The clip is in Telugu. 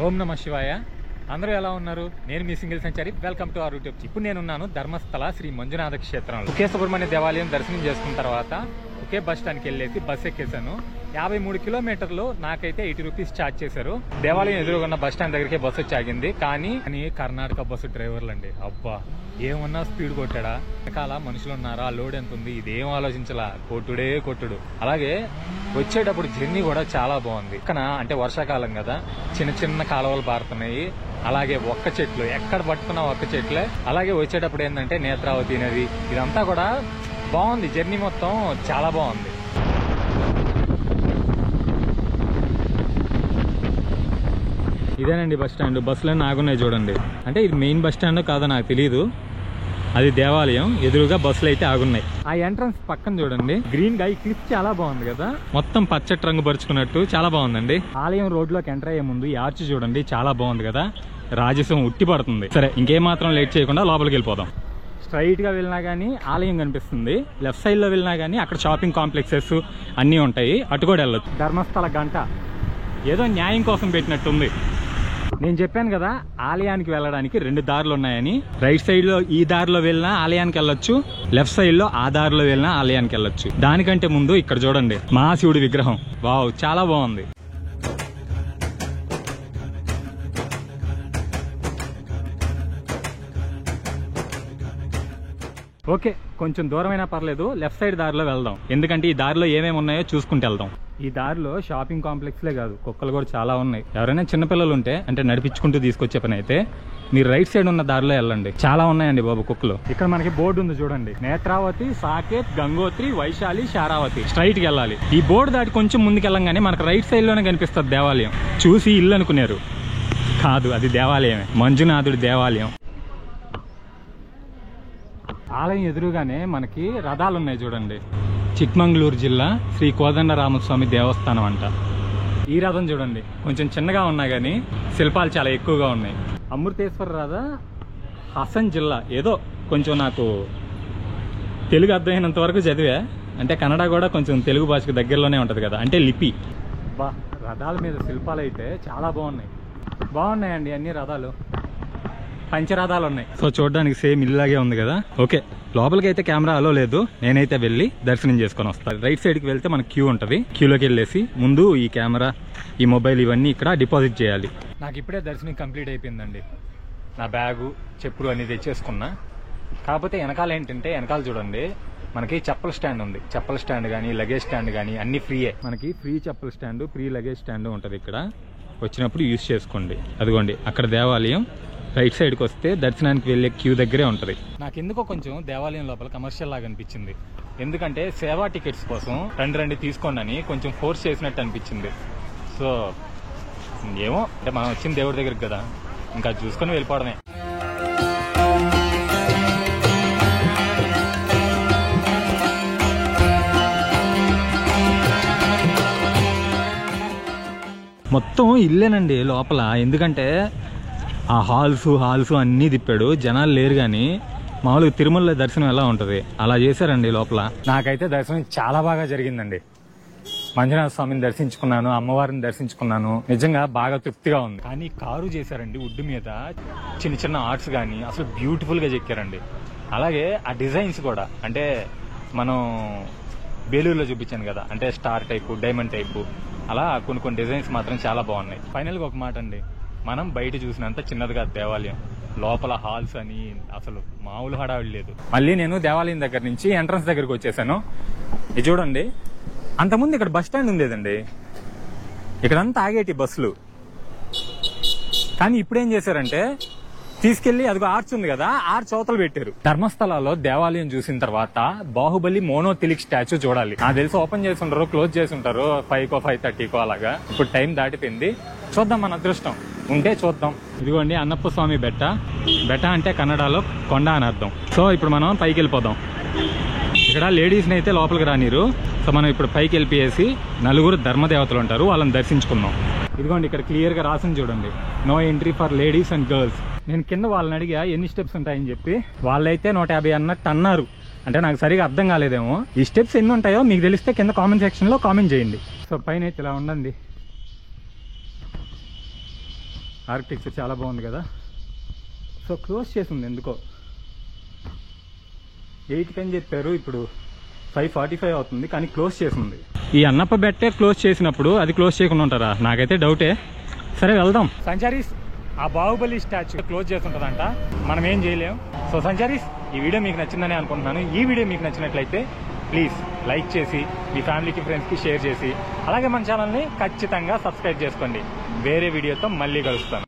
ఓం నమ శివాయ. అందరూ ఎలా ఉన్నారు? నేను మీ single century. Welcome to our YouTube. ఇప్పుడు నేనున్నాను ధర్మస్థల శ్రీ మంజునాథ క్షేత్రంలో. ఒకే సుబ్రహ్మణ్య దేవాలయం దర్శనం చేసుకున్న తర్వాత ఒకే బస్ స్టాండ్కి వెళ్ళేసి బస్ ఎక్కేసాను. 53 కిలోమీటర్లు నాకైతే 80 రూపీస్ ఛార్జ్ చేశారు. దేవాలయం ఎదురుగున్న బస్ స్టాండ్ దగ్గరికి బస్సు వచ్చి ఆగింది. కానీ కర్ణాటక బస్సు డ్రైవర్లు అండి, అబ్బా ఏమన్నా స్పీడ్ కొట్టాడా, వెనకాల మనుషులు ఉన్నారా, లోడ్ ఎంత ఉంది, ఇదేం ఆలోచించాలా, కొట్టుడే కొట్టుడు. అలాగే వచ్చేటప్పుడు జర్నీ కూడా చాలా బాగుంది. ఇక్కడ అంటే వర్షాకాలం కదా, చిన్న చిన్న కాలువలు పారుతున్నాయి. అలాగే ఒక్క చెట్లు ఎక్కడ పట్టుకున్నా ఒక్క చెట్లే. అలాగే వచ్చేటప్పుడు ఏంటంటే నేత్రావతి నది, ఇదంతా కూడా బాగుంది. జర్నీ మొత్తం చాలా బాగుంది. ఇదేనండి బస్ స్టాండ్. బస్సులన్నీ ఆగున్నాయి చూడండి. అంటే ఇది మెయిన్ బస్ స్టాండ్ కాదో నాకు తెలియదు, అది దేవాలయం. ఎదురుగా బస్సులు అయితే ఆగున్నాయి. ఆ ఎంట్రన్స్ పక్కన చూడండి, గ్రీన్ గా ఈ క్లిప్ చాలా బాగుంది కదా, మొత్తం పచ్చటి రంగు పరుచుకున్నట్టు చాలా బాగుందండి. ఆలయం రోడ్లోకి ఎంటర్ అయ్యే ముందు ఈ ఆర్చ్ చూడండి, చాలా బాగుంది కదా, రాజసం ఉట్టి పడుతుంది. సరే ఇంకేం మాత్రం లేట్ చేయకుండా లోపలికి వెళ్ళిపోదాం. స్ట్రైట్ గా వెళ్ళినా గానీ ఆలయం కనిపిస్తుంది, లెఫ్ట్ సైడ్ లో వెళ్ళినా గానీ అక్కడ షాపింగ్ కాంప్లెక్సెస్ అన్నీ ఉంటాయి, అటు కూడా వెళ్ళొచ్చు. ధర్మస్థల గంట ఏదో న్యాయం కోసం పెట్టినట్టుంది. నేను చెప్పాను కదా ఆలయానికి వెళ్ళడానికి 2 దారులు ఉన్నాయని. రైట్ సైడ్ లో ఈ దారిలో వెళ్ళినా ఆలయానికి వెళ్ళొచ్చు, లెఫ్ట్ సైడ్ లో ఆ దారిలో వెళ్ళినా ఆలయానికి వెళ్ళొచ్చు. దానికంటే ముందు ఇక్కడ చూడండి మహాశివుడి విగ్రహం, వావ్ చాలా బాగుంది. ఓకే, కొంచెం దూరమైనా పర్లేదు, లెఫ్ట్ సైడ్ దారిలో వెళ్దాం. ఎందుకంటే ఈ దారిలో ఏమేమి ఉన్నాయో చూసుకుంటూ వెళ్దాం. ఈ దారిలో షాపింగ్ కాంప్లెక్స్లే కాదు, కుక్కలు కూడా చాలా ఉన్నాయి. ఎవరైనా చిన్నపిల్లలు ఉంటే అంటే నడిపించుకుంటూ తీసుకొచ్చే పని అయితే మీరు రైట్ సైడ్ ఉన్న దారిలో వెళ్ళండి, చాలా ఉన్నాయండి బాబు కుక్కలు. ఇక్కడ మనకి బోర్డు ఉంది చూడండి, నేత్రావతి, సాకేత్, గంగోత్రి, వైశాలి, శారావతి. స్ట్రైట్కి వెళ్ళాలి. ఈ బోర్డు దాటి కొంచెం ముందుకు వెళ్ళంగానే మనకు రైట్ సైడ్ లోనే కనిపిస్తుంది దేవాలయం. చూసి ఇల్లు అనుకున్నారు, కాదు అది దేవాలయమే, మంజునాథుడి దేవాలయం. ఆలయం ఎదురుగానే మనకి రథాలు ఉన్నాయి చూడండి. చిక్మంగళూరు జిల్లా శ్రీ కోదండరామస్వామి దేవస్థానం అంట. ఈ రథం చూడండి, కొంచెం చిన్నగా ఉన్నా కానీ శిల్పాలు చాలా ఎక్కువగా ఉన్నాయి. అమృతేశ్వర రథ హసన్ జిల్లా, ఏదో కొంచెం నాకు తెలుగు అర్థమైనంత వరకు చదివా. అంటే కన్నడ కూడా కొంచెం తెలుగు భాషకు దగ్గరలోనే ఉంటుంది కదా, అంటే లిపి. బా రథాల మీద శిల్పాలు అయితే చాలా బాగున్నాయండి. అన్ని రథాలు పంచరథాలు ఉన్నాయి. సో చూడడానికి సేమ్ ఇల్లాగే ఉంది కదా. ఓకే, లోపలికి అయితే కెమెరా అలో లేదు, నేనైతే వెళ్ళి దర్శనం చేసుకొని వస్తాను. రైట్ సైడ్కి వెళ్తే మనకి క్యూ ఉంటుంది, క్యూలోకి వెళ్ళేసి ముందు ఈ కెమెరా, ఈ మొబైల్ ఇవన్నీ ఇక్కడ డిపాజిట్ చేయాలి. నాకు ఇప్పుడే దర్శనం కంప్లీట్ అయిపోయిందండి. నా బ్యాగు, చెప్పులు అన్నీ తెచ్చేసుకున్నా. కాకపోతే వెనకాల ఏంటంటే, వెనకాల చూడండి మనకి చెప్పుల స్టాండ్ ఉంది. చెప్పుల స్టాండ్ కానీ లగేజ్ స్టాండ్ కానీ అన్ని ఫ్రీయే. మనకి ఫ్రీ చెప్పుల స్టాండ్, ఫ్రీ లగేజ్ స్టాండ్ ఉంటుంది. ఇక్కడ వచ్చినప్పుడు యూజ్ చేసుకోండి. అదిగోండి అక్కడ దేవాలయం. రైట్ సైడ్కి వస్తే దర్శనానికి వెళ్ళే క్యూ దగ్గరే ఉంటుంది. నాకు ఎందుకో కొంచెం దేవాలయం లోపల కమర్షియల్ లాగా అనిపించింది. ఎందుకంటే సేవా టికెట్స్ కోసం రండి తీసుకోండి అని కొంచెం ఫోర్స్ చేసినట్టు అనిపించింది. సో ఏమో, అంటే మనం వచ్చిన దేవుడి దగ్గరికి కదా, ఇంకా చూసుకొని వెళ్ళిపోవడమే. మొత్తం ఇల్లేనండి లోపల. ఎందుకంటే ఆ హాల్స్ అన్నీ తిప్పాడు, జనాలు లేరు. కానీ మామూలుగా తిరుమల దర్శనం ఎలా ఉంటుంది అలా చేశారండి లోపల. నాకైతే దర్శనం చాలా బాగా జరిగిందండి. మంజునాథ స్వామిని దర్శించుకున్నాను, అమ్మవారిని దర్శించుకున్నాను. నిజంగా బాగా తృప్తిగా ఉంది. కానీ కారు చేశారండి వుడ్ మీద, చిన్న ఆర్ట్స్ కానీ అసలు బ్యూటిఫుల్ గా చెక్కారండి. అలాగే ఆ డిజైన్స్ కూడా, అంటే మనం బేలూరులో చూపించాను కదా, అంటే స్టార్ టైపు, డైమండ్ టైపు, అలా కొన్ని డిజైన్స్ మాత్రం చాలా బాగున్నాయి. ఫైనల్గా ఒక మాట అండి, మనం బయట చూసినంత చిన్నదిగా దేవాలయం, లోపల హాల్స్ అని అసలు మామూలు హడావిడి లేదు. మళ్ళీ నేను దేవాలయం దగ్గర నుంచి ఎంట్రన్స్ దగ్గరకు వచ్చేసాను. ఇది చూడండి, అంతకుముందు ఇక్కడ బస్ స్టాండ్ ఉండేదండి, ఇక్కడంతా ఆగేటి బస్సులు. కానీ ఇప్పుడు ఏం చేశారంటే తీసుకెళ్లి అదిగో ఆర్చ్ ఉంది కదా, ఆర్చ్ అవతల పెట్టారు. ధర్మస్థలాలో దేవాలయం చూసిన తర్వాత బాహుబలి మోనోథిలిక్ స్టాచ్యూ చూడాలి. నాకు తెలిసి ఓపెన్ చేసి ఉంటారు, క్లోజ్ చేసి ఉంటారు 5కో 5:30కో అలాగా. ఇప్పుడు టైం దాటిపోయింది, చూద్దాం, మన అదృష్టం ఉంటే చూద్దాం. ఇదిగోండి అన్నప్ప స్వామి బెట్ట. బెట్ట అంటే కన్నడలో కొండ అని అర్థం. సో ఇప్పుడు మనం పైకి వెళ్ళిపోదాం. ఇక్కడ లేడీస్ని అయితే లోపలికి రానిరు. సో మనం ఇప్పుడు పైకి వెళ్ళిపోయేసి 4 ధర్మదేవతలు ఉంటారు, వాళ్ళని దర్శించుకుందాం. ఇదిగోండి ఇక్కడ క్లియర్ గా రాసింది చూడండి, no entry for ladies and girls. నేను కింద వాళ్ళని అడిగా ఎన్ని స్టెప్స్ ఉంటాయని చెప్పి, వాళ్ళైతే 150 అన్నట్టు అన్నారు. అంటే నాకు సరిగా అర్థం కాలేదేమో. ఈ స్టెప్స్ ఎన్ని ఉంటాయో మీకు తెలిస్తే కింద కామెంట్ సెక్షన్లో కామెంట్ చేయండి. సో పైన అయితే ఇలా ఉండండి. ఆర్కిటెక్చర్ చాలా బాగుంది కదా. సో క్లోజ్ చేసింది ఎందుకో. 8కి అని చెప్పారు, ఇప్పుడు 5:45 అవుతుంది, కానీ క్లోజ్ చేసింది. ఈ అన్నప్ప బెట్టే క్లోజ్ చేసినప్పుడు అది క్లోజ్ చేయకుండా ఉంటారా? నాకైతే డౌటే. సరే వెళ్దాం. సంచారీస్, ఆ బాహుబలి స్టాచ్యూ క్లోజ్ చేస్తుంటుందంట, మనం ఏం చేయలేం. సో సంచారీస్, ఈ వీడియో మీకు నచ్చిందని అనుకుంటున్నాను. ఈ వీడియో మీకు నచ్చినట్లయితే ప్లీజ్ లైక్ చేసి మీ ఫ్యామిలీకి, ఫ్రెండ్స్కి షేర్ చేసి, అలాగే మన ఛానల్ని ఖచ్చితంగా సబ్స్క్రైబ్ చేసుకోండి. వేరే వీడియోతో మళ్ళీ కలుస్తాను.